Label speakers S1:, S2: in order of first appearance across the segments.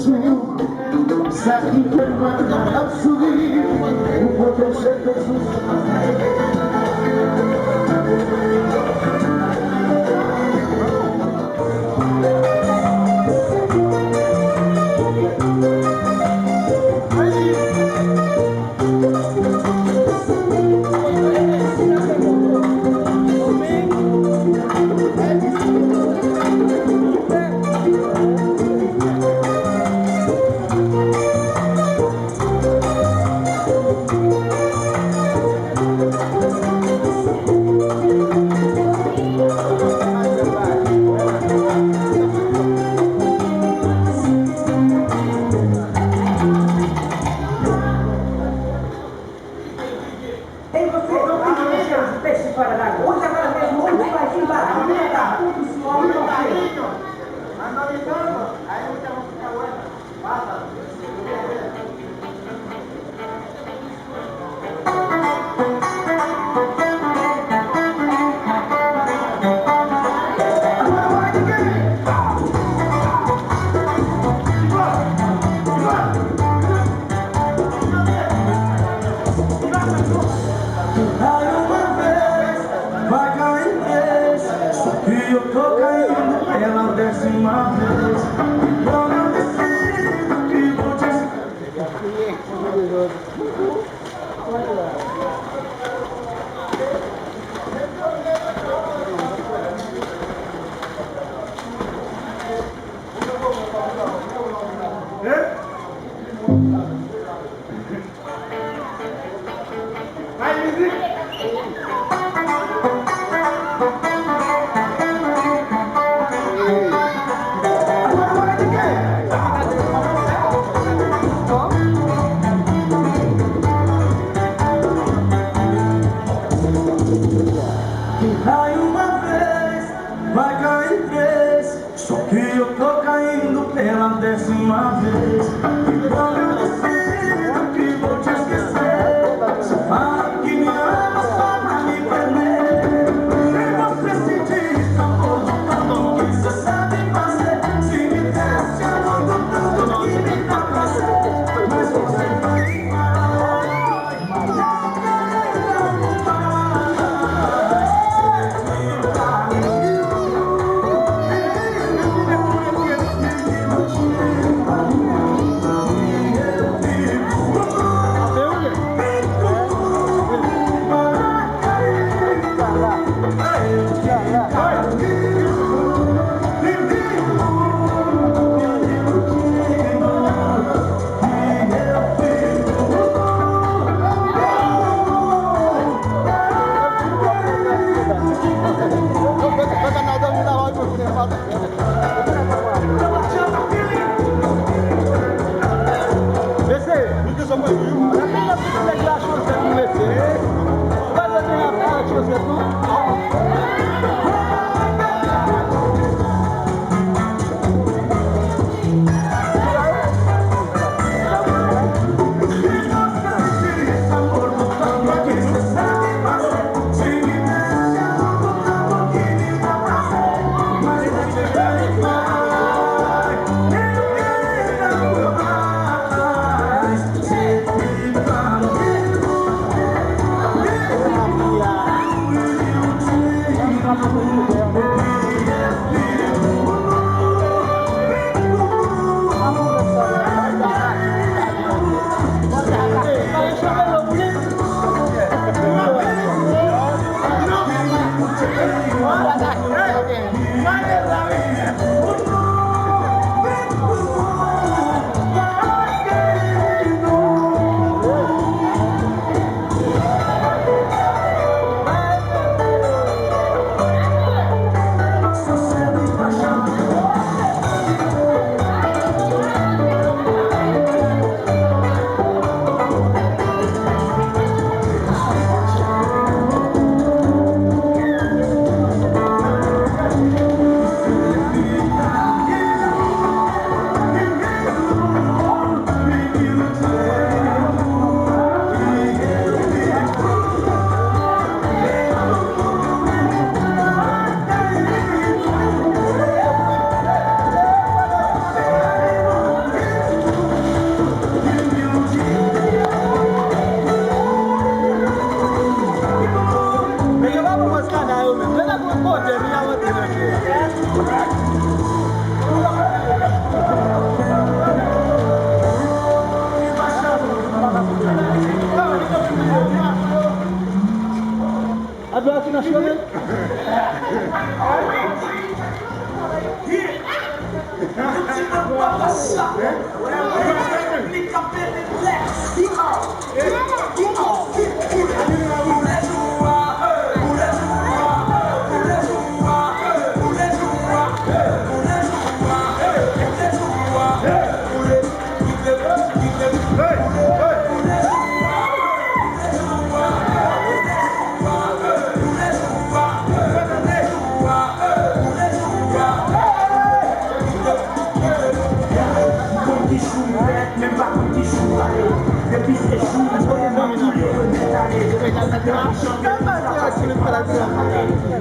S1: Sabe que quando eu subir, o poder chega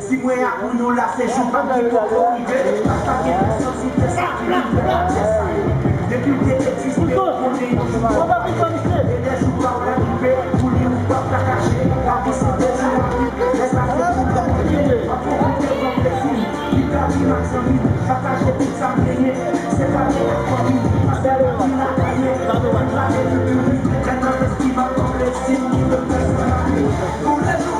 S2: Si moi à nous là c'est jour pas qui pour arriver parce que personne si fait ça depuis que l'existe on va et les jours pas arriver pour lui ou pas cacher la vie c'est des jours laisse la vie pour la après on fait comme les films qui gagne maximum partager toute sa lignée c'est pas la famille c'est le qui n'a gagné la république maintenant qu'est-ce qui va comme les signes qui me personnalisent pour les jours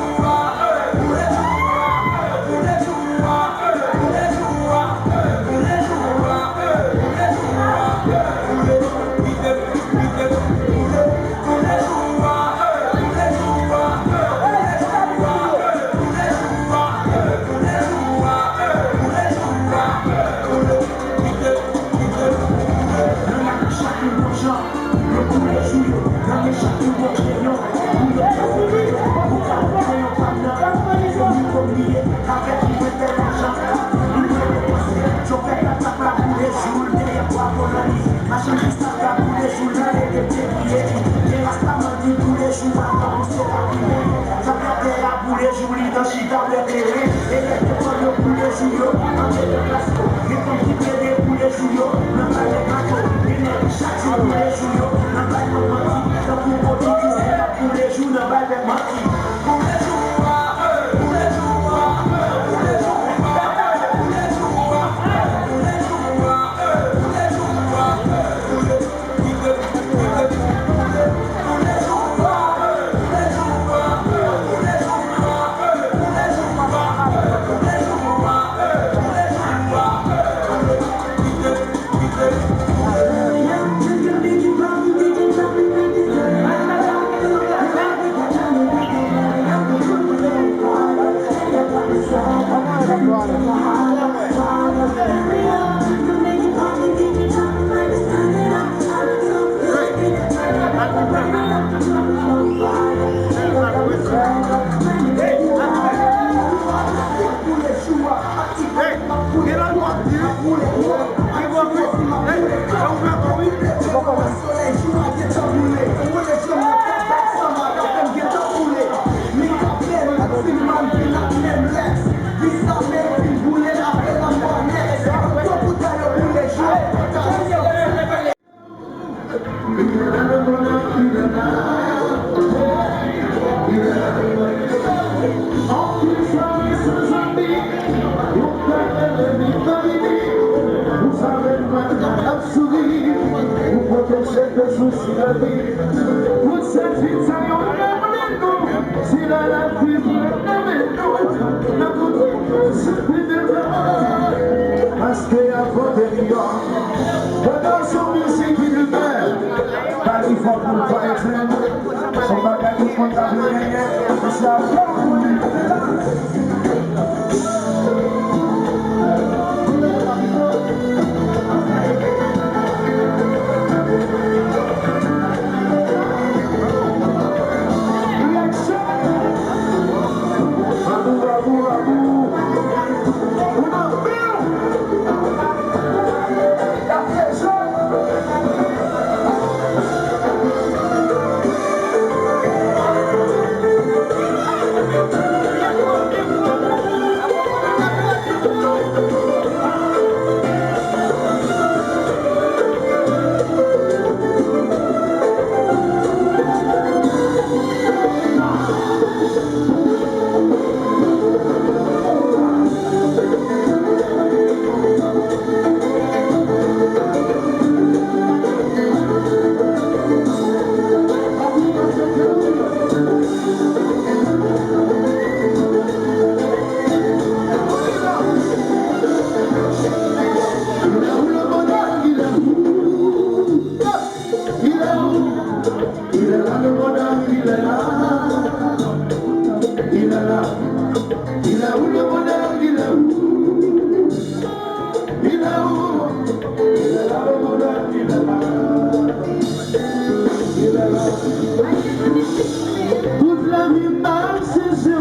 S1: Toute la vie m'a saisi,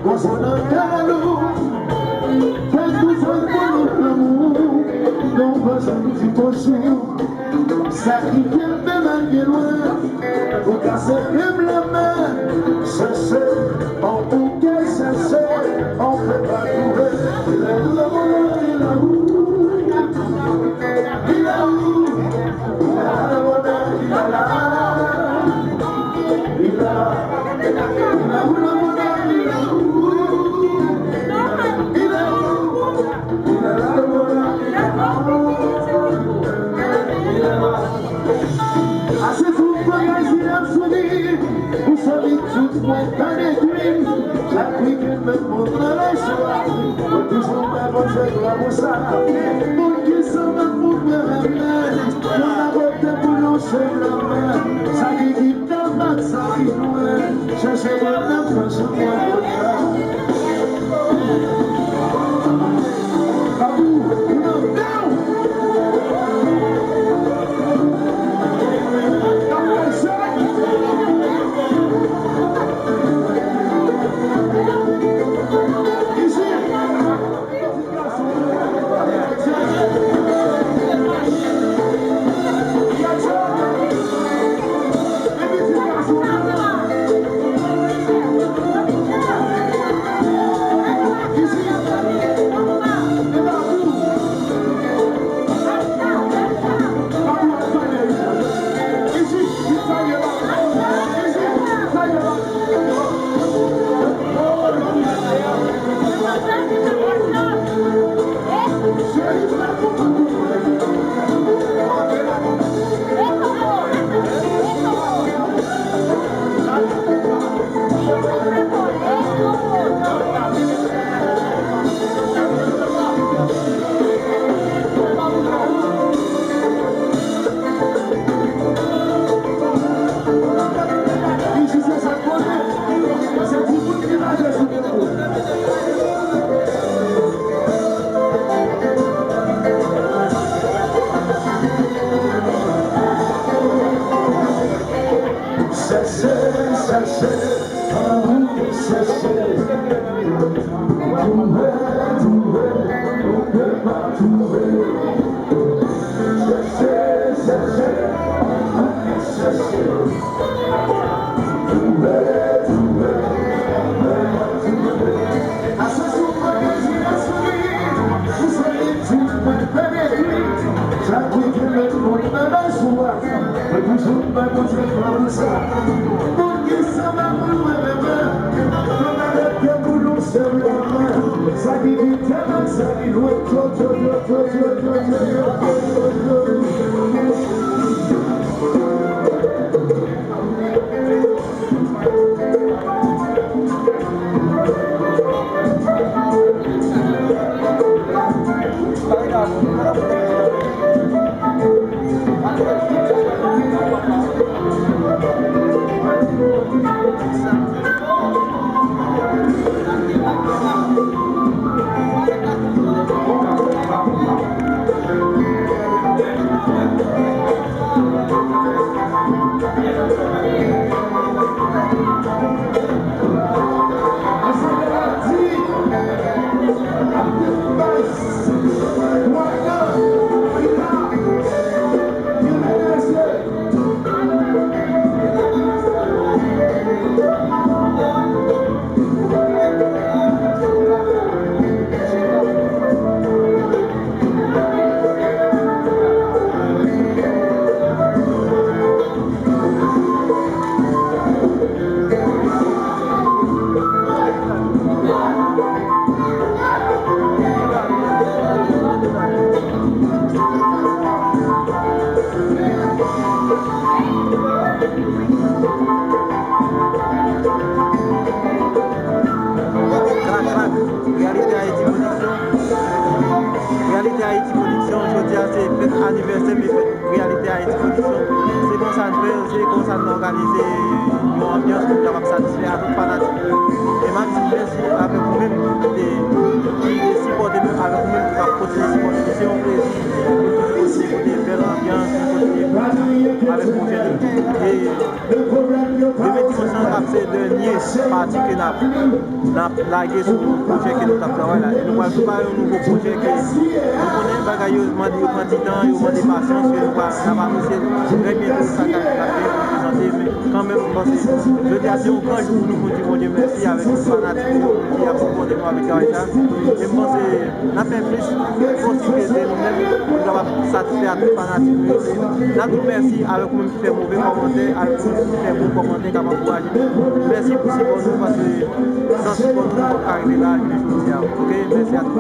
S1: on s'en a calou. Quand tout soit pour l'amour, non pas un petit cochon. Ça qui vient de malgré loin, au cas c'est même la main. Chercher, on bouquet, chercher, on peut pas trouver. Il est où la monnaie, il est où? Il est où? Il a la monnaie, il a la. Il a où la monnaie, il est où? Il est où? Il a la monnaie, il a la. Assez tout bagage à sourire, vous savez tout mon temps d'écrire. J'applique même mon relation, toujours ma bonne fête la bossa. Mon qui s'en va pour me ramener, dans la route pour lancer la main. Ça qui dit dans ma ça qui loin, cherchez la France, moi le cas. Babou, no, down!
S2: Merci.
S3: avec le projet de et de mettre ensemble ces derniers parties que nous avons lagué sur le projet que nous avons travaillé. Et nous allons préparer un nouveau projet que nous connaissons bagailleusement du temps, il y a des patience, que nous allons annoncer très bientôt ça qui a fait présenter, mais quand même, je dis à Dieu au grand jour, nous disons Dieu merci avec le fanatique qui a supporté nous avec Aïcha. Et je pense que nous avons fait plus possibilité nous-mêmes nous avons satisfait à tous les fanatiques. Nous avons merci avec nous qui fait mauvais commentaires, avec nous qui fait bon commentaires, qui a encouragé. Merci pour ce pour nous parce que sans ce pour nous, nous ne arriver là, je vous dis. Ok, merci à tous.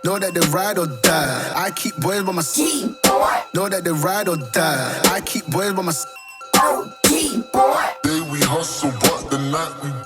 S4: Know that they ride or die. I keep boys by my side. Know that they ride or die. I keep boys by my side.
S5: Day we hustle, but the night we